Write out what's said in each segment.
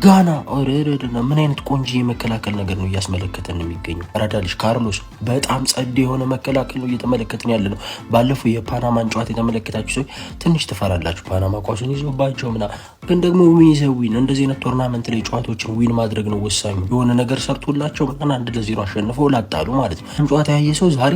ጋና ኦሬሬና ምን አይነት ቆንጆ የመከላከል ነገር ነው እያስመለከተን የሚገኘው። አራዳልሽ ካርሎስ በጣም ጸድ የሆነ መከላከል ነው እየተመለከተን ያለ ነው። ባለፈው የፓናማን ጨዋታ የተመለከታችሁ ሰው ትንሽ ትፈራላችሁ። ፓናማ ኳሱን ይዞባቸው ግን ደግሞ ዊን እንደዚህ አይነት ቶርናመንት ላይ ጨዋታዎችን ዊን ማድረግ ነው ወሳኙ። የሆነ ነገር ሰርቶላቸው 1-0 አሸንፈው ላጣሉ ማለት ነው። ጨዋታ ያየ ሰው ዛሬ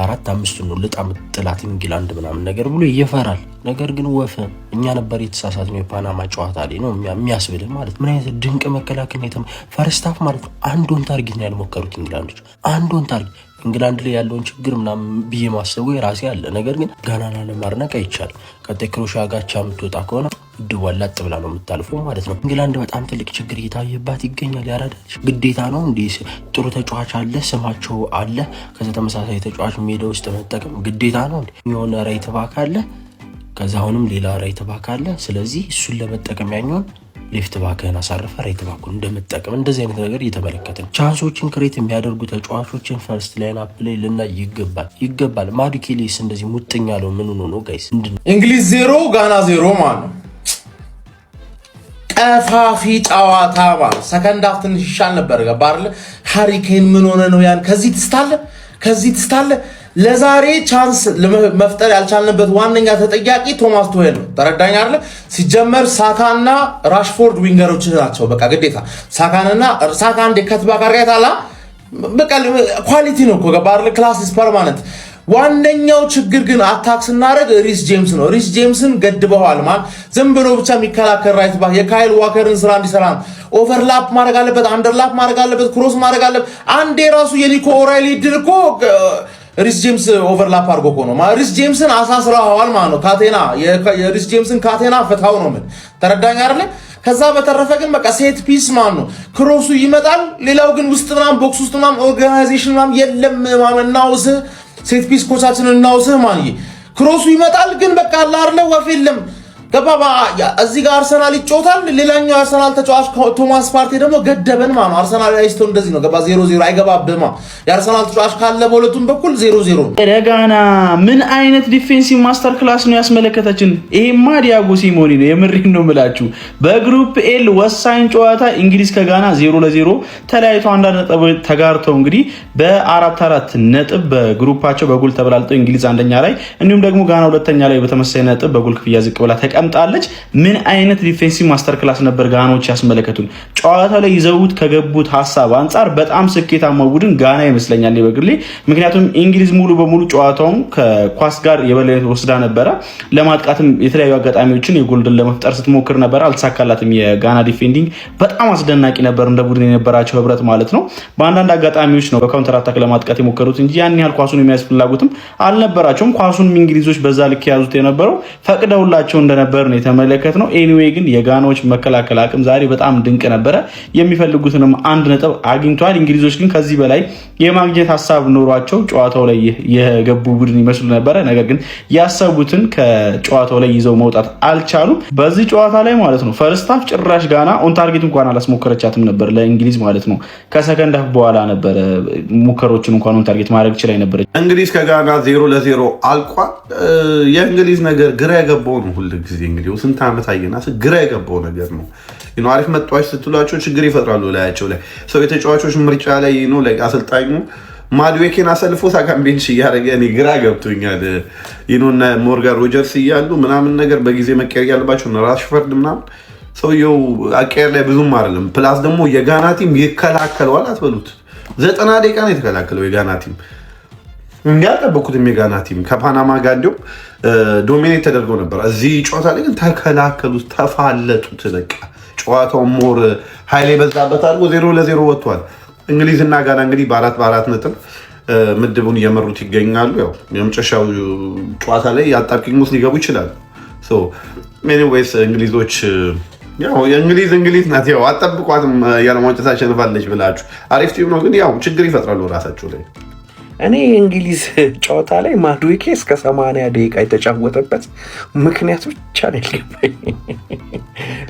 4-5 ነው ልጣም ጥላት እንግላንድ ምናምን ነገር ብሎ ይፈራል። ነገር ግን ወፈ እኛ ነበር የተሳሳትነው የፓናማ ጨዋታ ላይ ነው የሚያስብልን ማለት። ምን አይነት ድንቅ መከላከል ነው ፈርስት ሃፍ ማለት ነው። አንዱን ታርጌት ነው ያልሞከሩት እንግላንዶች። አንዱን ታርጌት እንግላንድ ላይ ያለውን ችግር ምናምን ብዬ ማሰቡ የራሴ አለ። ነገር ግን ጋናና ለማድነቅ አይቻልም። ቀጣይ ክሮሺያ ጋቻ የምትወጣ ከሆነ ድዋላጥ ብላ ነው የምታልፈው ማለት ነው። እንግላንድ በጣም ትልቅ ችግር እየታየባት ይገኛል። ያራዳች ግዴታ ነው እንዴ? ጥሩ ተጫዋች አለ፣ ስማቸው አለ። ከዛ ተመሳሳይ ተጫዋች ሜዳ ውስጥ መጠቀም ግዴታ ነው እንዴ? የሆነ ራይት ባክ አለ፣ ከዛ አሁንም ሌላ ራይት ባክ አለ። ስለዚህ እሱን ለመጠቀም ያኛውን ሌፍት ባክህን አሳርፈ ራይት ባኩን እንደምጠቀም እንደዚህ አይነት ነገር እየተመለከትን ቻንሶችን ክሬት የሚያደርጉ ተጫዋቾችን ፈርስት ላይን አፕ ላይ ልናይ ይገባል። ማዱኬሌስ እንደዚህ ሙጥኛ ነው። ምን ሆኖ ነው ጋይስ? እንግሊዝ 0 ጋና 0 ማለት ቀፋፊ ጨዋታ ማለት ሰከንድ ሃፍ ትንሽ ይሻል ነበር። ገባር ሃሪኬን ምን ሆነ ነው ያን ከዚህ ትስታለ ለዛሬ ቻንስ መፍጠር ያልቻልንበት ዋነኛ ተጠያቂ ቶማስ ቱሄል ነው። ተረዳኝ አይደል? ሲጀመር ሳካና ራሽፎርድ ዊንገሮች ናቸው። በቃ ግዴታ ሳካ እንደ ከትባ ጋርጋታላ በቃ ኳሊቲ ነው እኮ ገባር ክላስ ኢዝ ፐርማነንት። ዋነኛው ችግር ግን አታክ ስናደርግ ሪስ ጄምስ ነው። ሪስ ጄምስን ገድበዋል ማለት ዝም ብሎ ብቻ የሚከላከል ራይት ባክ የካይል ዋከርን ስራ እንዲሰራ ኦቨርላፕ ማድረግ አለበት፣ አንደርላፕ ማድረግ አለበት፣ ክሮስ ማድረግ አለበት። አንዴ ራሱ የኒኮ ኦራይሊ ድል እኮ ሪስ ጄምስ ኦቨርላፕ አድርጎ እኮ ነው ሪስ ጄምስን አሳስረዋል ማለት ነው። ካቴና የሪስ ጄምስን ካቴና ፈታው ነው። ምን ተረዳኝ አይደል? ከዛ በተረፈ ግን በቃ ሴት ፒስ ማለት ነው። ክሮሱ ይመጣል። ሌላው ግን ውስጥ ምናምን ቦክስ ውስጥ ምናምን ኦርጋናይዜሽን ምናምን የለም ማለት ነው። ሴት ፒስ ኮቻችንን እናውስህ ማንዬ ክሮሱ ይመጣል ግን በቃ አላርለ ወፍ የለም ገባባ። እዚህ ጋር አርሰናል ይጫወታል። ሌላኛው አርሰናል ተጫዋች ቶማስ ፓርቴ ደግሞ ገደበን ማለት አርሰናል አይስቶ እንደዚህ ነው ገባ 0-0 አይገባብማ። የአርሰናል ተጫዋች ካለ በሁለቱም በኩል 0-0 ረጋና ምን አይነት ዲፌንሲቭ ማስተር ክላስ ነው ያስመለከተችን። ይሄማ ዲያጎ ሲሞኒ ነው የምሪን ነው የምላችሁ። በግሩፕ ኤል ወሳኝ ጨዋታ እንግሊዝ ከጋና 0-0 ተለያይተው አንዳንድ ነጥብ ተጋርተው እንግዲህ በ4-4 ነጥብ በግሩፓቸው በጎል ተበላልጠው እንግሊዝ አንደኛ ላይ እንዲሁም ደግሞ ጋና ሁለተኛ ላይ በተመሳሳይ ነጥብ በጎል ክፍያ ዝቅ ብላ ተቀምጣለች። ምን አይነት ዲፌንሲቭ ማስተር ክላስ ነበር ጋናዎች ያስመለከቱን። ጨዋታው ላይ ይዘውት ከገቡት ሐሳብ አንፃር በጣም ስኬታማ ቡድን ጋና ይመስለኛል በግሌ። ምክንያቱም እንግሊዝ ሙሉ በሙሉ ጨዋታውን ከኳስ ጋር የበላይነት ወስዳ ነበረ። ለማጥቃትም የተለያዩ አጋጣሚዎችን የጎልድን ለመፍጠር ስትሞክር ነበር፣ አልተሳካላትም። የጋና ዲፌንዲንግ በጣም አስደናቂ ነበር፣ እንደ ቡድን የነበራቸው ህብረት ማለት ነው። በአንዳንድ አጋጣሚዎች ነው በካውንተር አታክ ለማጥቃት የሞከሩት እንጂ ያን ያህል ኳሱን የሚያዝ ፍላጎትም አልነበራቸውም። ኳሱን እንግሊዞች በዛ ልክ ያዙት የነበረው ፈቅደውላቸው እንደነበር ነው የተመለከትነው። ኤኒዌይ ግን የጋናዎች መከላከል አቅም ዛሬ በጣም ድንቅ ነበረ። የሚፈልጉትንም አንድ ነጥብ አግኝቷል። እንግሊዞች ግን ከዚህ በላይ የማግኘት ሀሳብ ኖሯቸው ጨዋታው ላይ የገቡ ቡድን ይመስሉ ነበረ። ነገር ግን ያሰቡትን ከጨዋታው ላይ ይዘው መውጣት አልቻሉም። በዚህ ጨዋታ ላይ ማለት ነው ፈርስት ሃፍ ጭራሽ ጋና ኦን ታርጌት እንኳን አላስሞከረቻትም ነበር ለእንግሊዝ ማለት ነው። ከሰከንድ ሃፍ በኋላ ነበረ ሙከሮችን እንኳን ኦን ታርጌት ማድረግ ይችላል ነበር። እንግሊዝ ከጋና 0-0 አልቋል። የእንግሊዝ ነገር ግራ የገባው ነው ሁሉ ጊዜ እንግዲህ ስንት ዓመት አየና ግራ የገባው ነገር ነው። አሪፍ መጣች ስትሏቸው ችግር ይፈጥራሉ ላያቸው ላይ ሰው የተጫዋቾች ምርጫ ላይ ነው ላይ አሰልጣኙ ማድዌኬን አሰልፎ ሳካን ቤንች እያደረገ እኔ ግራ ገብቶኛል። እና ሞርጋን ሮጀርስ እያሉ ምናምን ነገር በጊዜ መቀየር ያለባቸው ነው። ራሽፈርድ ምናምን ሰውየው አቀየር ላይ ብዙም አይደለም። ፕላስ ደግሞ የጋና ቲም ይከላከለዋል አትበሉት። 90 ደቂቃ ነው የተከላከለው የጋና ቲም። እንዲያጠበቁትም የጋና ቲም ከፓናማ ጋር እንዲሁም ዶሚኔት ተደርገው ነበር። እዚህ ጨዋታ ላይ ግን ተከላከሉት፣ ተፋለጡት። በቃ ጨዋታው ሞር ኃይል የበዛበት አድርጎ 0-0 ወጥቷል። እንግሊዝና ጋና እንግዲህ በ4 ነጥብ ምድቡን እየመሩት ይገኛሉ። ያው የመጨረሻው ጨዋታ ላይ አጣብቂኝ ውስጥ ሊገቡ ይችላሉ። ኤኒዌይስ እንግሊዞች ያው የእንግሊዝ ናት። ያው አጠብቋትም ያለማውጣት አሸንፋለች ብላችሁ አሪፍ ቲም ነው፣ ግን ያው ችግር ይፈጥራሉ ራሳቸው ላይ። እኔ የእንግሊዝ ጨዋታ ላይ ማዱዌኬ እስከ 80 ደቂቃ የተጫወተበት ምክንያት ብቻ ነው የገባኝ።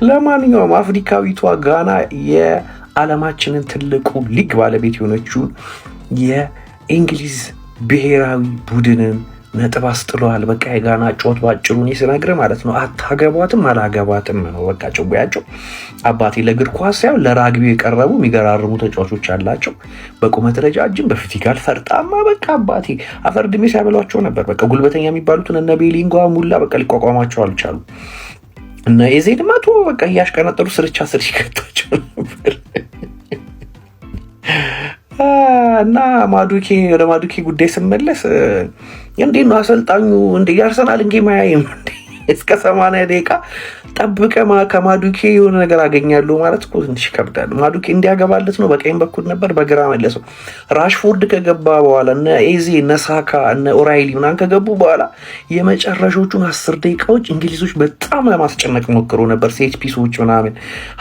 ለማንኛውም አፍሪካዊቷ ጋና የዓለማችንን ትልቁ ሊግ ባለቤት የሆነችውን የእንግሊዝ ብሔራዊ ቡድንን ነጥብ አስጥለዋል። በቃ የጋና ጮት ባጭሩ እኔ ስነግርህ ማለት ነው አታገቧትም አላገባትም ነው በቃ ጭዌያቸው። አባቴ ለእግር ኳስ ሳይሆን ለራግቢው የቀረቡ የሚገራርሙ ተጫዋቾች አላቸው። በቁመት ረጃጅም፣ በፊዚካል ፈርጣማ። በቃ አባቴ አፈር ድሜ ሲያበሏቸው ነበር። በቃ ጉልበተኛ የሚባሉትን እነ ቤሊንጓ ሙላ በቃ ሊቋቋማቸው አልቻሉ። እነ ኤዜድ መቶ በቃ እያሽቀነጠሩ ስርቻ ስር ይከቷቸው ነበር። እና ማዱኬ ወደ ማዱኬ ጉዳይ ስመለስ እንዴት ነው አሰልጣኙ እንደ የአርሰናል ጌም አያይም እስከ 80 ደቂቃ ጠብቀ ከማዱኬ የሆነ ነገር አገኛለሁ ማለት እኮ ትንሽ ይከብዳል። ማዱኬ እንዲያገባለት ነው በቀኝ በኩል ነበር፣ በግራ መለሰው። ራሽፎርድ ከገባ በኋላ እነ ኤዜ እነ ሳካ እነ ኦራይሊ ምናምን ከገቡ በኋላ የመጨረሻዎቹን 10 ደቂቃዎች እንግሊዞች በጣም ለማስጨነቅ ሞክሮ ነበር። ሴት ፒሶች ምናምን፣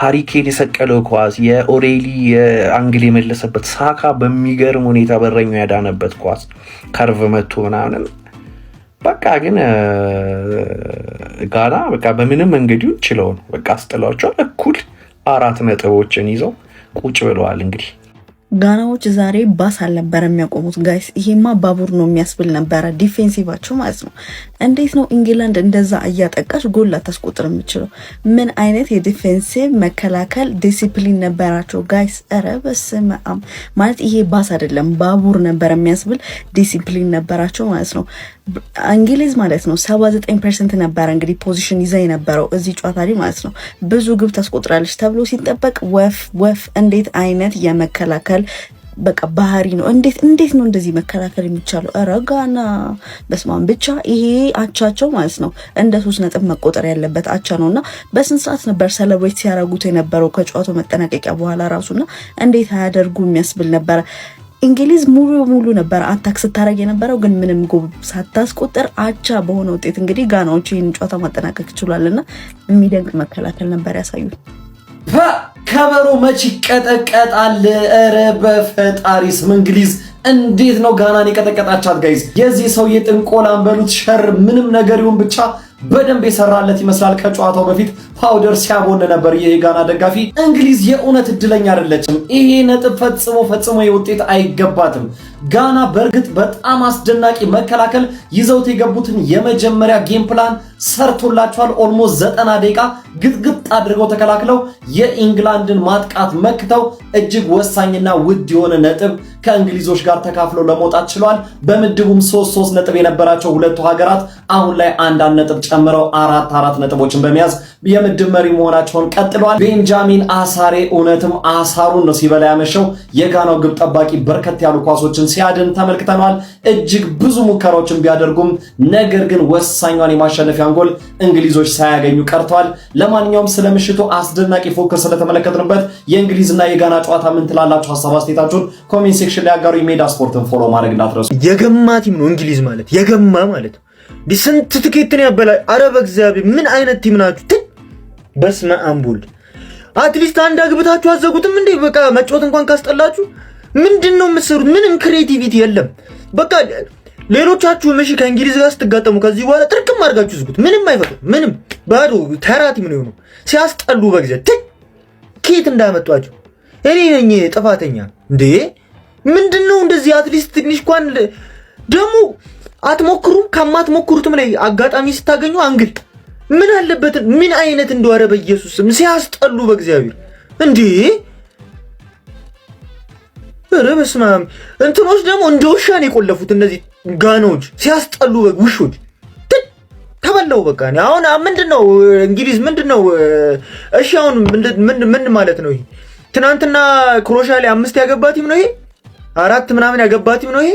ሃሪኬን የሰቀለው ኳስ፣ የኦሬሊ አንግል የመለሰበት፣ ሳካ በሚገርም ሁኔታ በረኛው ያዳነበት ኳስ ከርቭ መቶ ምናምን በቃ ግን ጋና በቃ በምንም መንገድ ችለው ነው በቃ አስጥሏቸዋል። እኩል 4 ነጥቦችን ይዘው ቁጭ ብለዋል። እንግዲህ ጋናዎች ዛሬ ባስ አልነበረ የሚያቆሙት ጋይስ። ይሄማ ባቡር ነው የሚያስብል ነበረ ዲፌንሲቫቸው ማለት ነው። እንዴት ነው ኢንግላንድ እንደዛ እያጠቃች ጎል ላታስቆጥር የምችለው? ምን አይነት የዲፌንሲቭ መከላከል ዲሲፕሊን ነበራቸው ጋይስ። ኧረ በስመ አብ ማለት ይሄ ባስ አይደለም ባቡር ነበር የሚያስብል ዲሲፕሊን ነበራቸው ማለት ነው። እንግሊዝ ማለት ነው 79% ነበረ እንግዲህ ፖዚሽን ይዛ የነበረው እዚህ ጨዋታ ላይ ማለት ነው። ብዙ ግብ ታስቆጥራለች ተብሎ ሲጠበቅ ወፍ እንዴት አይነት የመከላከል በቃ ባህሪ ነው። እንዴት ነው እንደዚህ መከላከል የሚቻለው? ኧረ ጋና በስማን ብቻ ይሄ አቻቸው ማለት ነው እንደ 3 ነጥብ መቆጠር ያለበት አቻ ነውና በስንት ሰዓት ነበር ሴሌብሬት ሲያደርጉት የነበረው ከጨዋታው መጠናቀቂያ በኋላ ራሱና እንዴት አያደርጉ የሚያስብል ነበረ። እንግሊዝ ሙሉ ነበር አታክ ስታረግ የነበረው ግን ምንም ጎል ሳታስቆጥር አቻ በሆነ ውጤት እንግዲህ ጋናዎች ይህን ጨዋታ ማጠናቀቅ ይችላልና የሚደንቅ መከላከል ነበር ያሳዩት። ከበሮ መች ይቀጠቀጣል? ኧረ በፈጣሪ ስም እንግሊዝ እንዴት ነው ጋናን የቀጠቀጣቻት ጋይዝ? የዚህ ሰውዬ ጥንቆላን በሉት ሸር ምንም ነገር ይሁን ብቻ በደንብ የሰራለት ይመስላል። ከጨዋታው በፊት ፓውደር ሲያቦን ነበር የጋና ደጋፊ። እንግሊዝ የእውነት እድለኛ አይደለችም። ይሄ ነጥብ ፈጽሞ የውጤት አይገባትም። ጋና በእርግጥ በጣም አስደናቂ መከላከል ይዘውት የገቡትን የመጀመሪያ ጌም ፕላን ሰርቶላቸዋል። ኦልሞስት 90 ደቂቃ ግጥግጥ አድርገው ተከላክለው የኢንግላንድን ማጥቃት መክተው እጅግ ወሳኝና ውድ የሆነ ነጥብ ከእንግሊዞች ጋር ተካፍለው ለመውጣት ችለዋል። በምድቡም 3 ነጥብ የነበራቸው ሁለቱ ሀገራት አሁን ላይ አንድ ነጥብ ጨምረው 4 ነጥቦችን በመያዝ የምድብ መሪ መሆናቸውን ቀጥለዋል። ቤንጃሚን አሳሬ እውነትም አሳሩን ነው ሲበላ ያመሸው። የጋናው ግብ ጠባቂ በርከት ያሉ ኳሶችን ሲያድን ተመልክተናል። እጅግ ብዙ ሙከራዎችን ቢያደርጉም ነገር ግን ወሳኛውን የማሸነፊያን ጎል እንግሊዞች ሳያገኙ ቀርተዋል። ለማንኛውም ስለምሽቱ አስደናቂ ፉክክር ስለተመለከትንበት የእንግሊዝና የጋና ጨዋታ ምን ትላላችሁ? ሀሳብ አስተያየታችሁን ኮሜንት ሴክሽን ላይ አጋሩ። የሜዳ ስፖርትን ፎሎ ማድረግ እንዳትረሱ። የገማ ቲም ነው እንግሊዝ ማለት የገማ ማለት ዲስንት ትኬትን ያበላል። አረ በእግዚአብሔር ምን አይነት ቲም ናችሁ? በስመ አብ ወልድ አትሊስት አንድ አግብታችሁ አዘጉትም እንዴ? በቃ መጫወት እንኳን ካስጠላችሁ ምንድነው የምትሰሩት? ምንም ክሬቲቪቲ የለም። በቃ ሌሎቻችሁ እሺ ከእንግሊዝ ጋር ስትጋጠሙ ከዚህ በኋላ ጥርቅም አድርጋችሁ ዝጉት። ምንም አይፈጥም። ምንም ባዶ ተራ ቲም ነው የሆነው። ሲያስጠሉ በእግዚአብሔር ኬት እንዳመጧቸው እኔ ነኝ ጥፋተኛ እንዴ? ምንድነው እንደዚህ? አትሊስት ትንሽ እንኳን ደግሞ አትሞክሩም? ከማትሞክሩትም ላይ አጋጣሚ ስታገኙ አንግል ምን አለበት? ምን አይነት እንደዋረ በኢየሱስ ስም ሲያስጠሉ በእግዚአብሔር እንዴ! ኧረ በስመ አብ እንትኖች ደግሞ እንደ ውሻ ነው የቆለፉት እነዚህ ጋናዎች ሲያስጠሉ ውሾች። ተበላው በቃ። አሁን ምንድነው እንግሊዝ ምንድነው? እሺ አሁን ምን ማለት ነው ይሄ? ትናንትና ክሮሻ ላይ 5 ያገባቲም ነው ይሄ? 4 ምናምን ያገባቲም ነው ይሄ?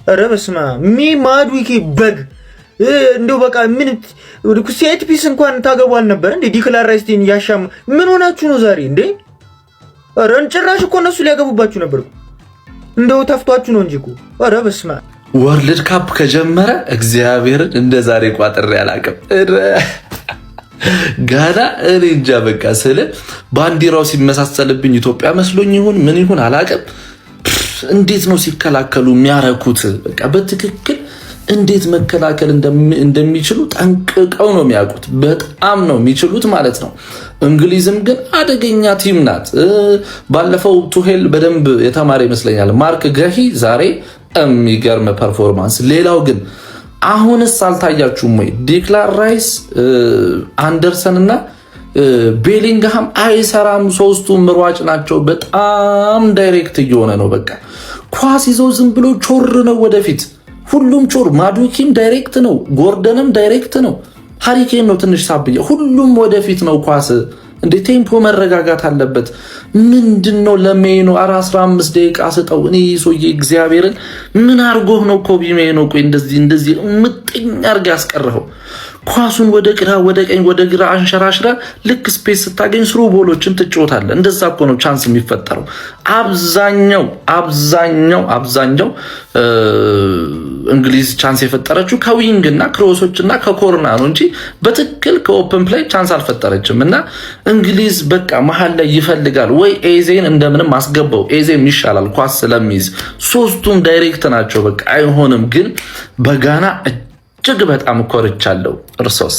ኧረ በስመ አብ ማዱኬ በግ እንደው በቃ ምን ሴት ፒስ እንኳን ታገቡ አልነበር እንዴ? ዲክላን ራይስቲን ያሻም ምን ሆናችሁ ነው ዛሬ እንዴ? ኧረ ጭራሽ እኮ እነሱ ሊያገቡባችሁ ነበር እንደው ተፍቷችሁ ነው እንጂ እኮ። ኧረ በስመ አብ ወርልድ ካፕ ከጀመረ እግዚአብሔርን እንደ ዛሬ ቋጥሬ አላውቅም። ጋና እኔ እንጃ በቃ ስለ ባንዲራው ሲመሳሰልብኝ ኢትዮጵያ መስሎኝ ይሁን ምን ይሁን አላውቅም። እንዴት ነው ሲከላከሉ የሚያረኩት? በቃ በትክክል እንዴት መከላከል እንደሚችሉ ጠንቅቀው ነው የሚያውቁት። በጣም ነው የሚችሉት ማለት ነው። እንግሊዝም ግን አደገኛ ቲም ናት። ባለፈው ቱሄል በደንብ የተማረ ይመስለኛል። ማርክ ገሂ ዛሬ የሚገርም ፐርፎርማንስ። ሌላው ግን አሁንስ አልታያችሁም ወይ? ዲክላን ራይስ፣ አንደርሰን እና ቤሊንግሃም አይሰራም። ሶስቱም ሯጭ ናቸው። በጣም ዳይሬክት እየሆነ ነው። በቃ ኳስ ይዘው ዝም ብሎ ቾር ነው ወደፊት። ሁሉም ቾር። ማዱኪም ዳይሬክት ነው፣ ጎርደንም ዳይሬክት ነው፣ ሃሪኬን ነው ትንሽ ሳብየ። ሁሉም ወደፊት ነው ኳስ። እንደ ቴምፖ መረጋጋት አለበት። ምንድነው ለሜኑ 15 ደቂቃ ስጠው። እኔ ሰውዬ እግዚአብሔርን ምን አርጎህ ነው ኮቢ ሜኑ? ቆይ እንደዚህ ምጥኝ አርጋ ያስቀረው። ኳሱን ወደ ግራ ወደ ቀኝ ወደ ግራ አንሸራሽራ ልክ ስፔስ ስታገኝ ስሩ ቦሎችን ትጫወታለህ። እንደዛ እኮ ነው ቻንስ የሚፈጠረው። አብዛኛው እንግሊዝ ቻንስ የፈጠረችው ከዊንግ እና ክሮሶች እና ከኮርና ነው እንጂ በትክክል ከኦፕን ፕሌይ ቻንስ አልፈጠረችም። እና እንግሊዝ በቃ መሀል ላይ ይፈልጋል ወይ ኤዜን እንደምንም አስገባው። ኤዜም ይሻላል ኳስ ስለሚይዝ። ሶስቱም ዳይሬክት ናቸው። በቃ አይሆንም። ግን በጋና እጅግ በጣም ኮርቻለሁ። እርሶስ?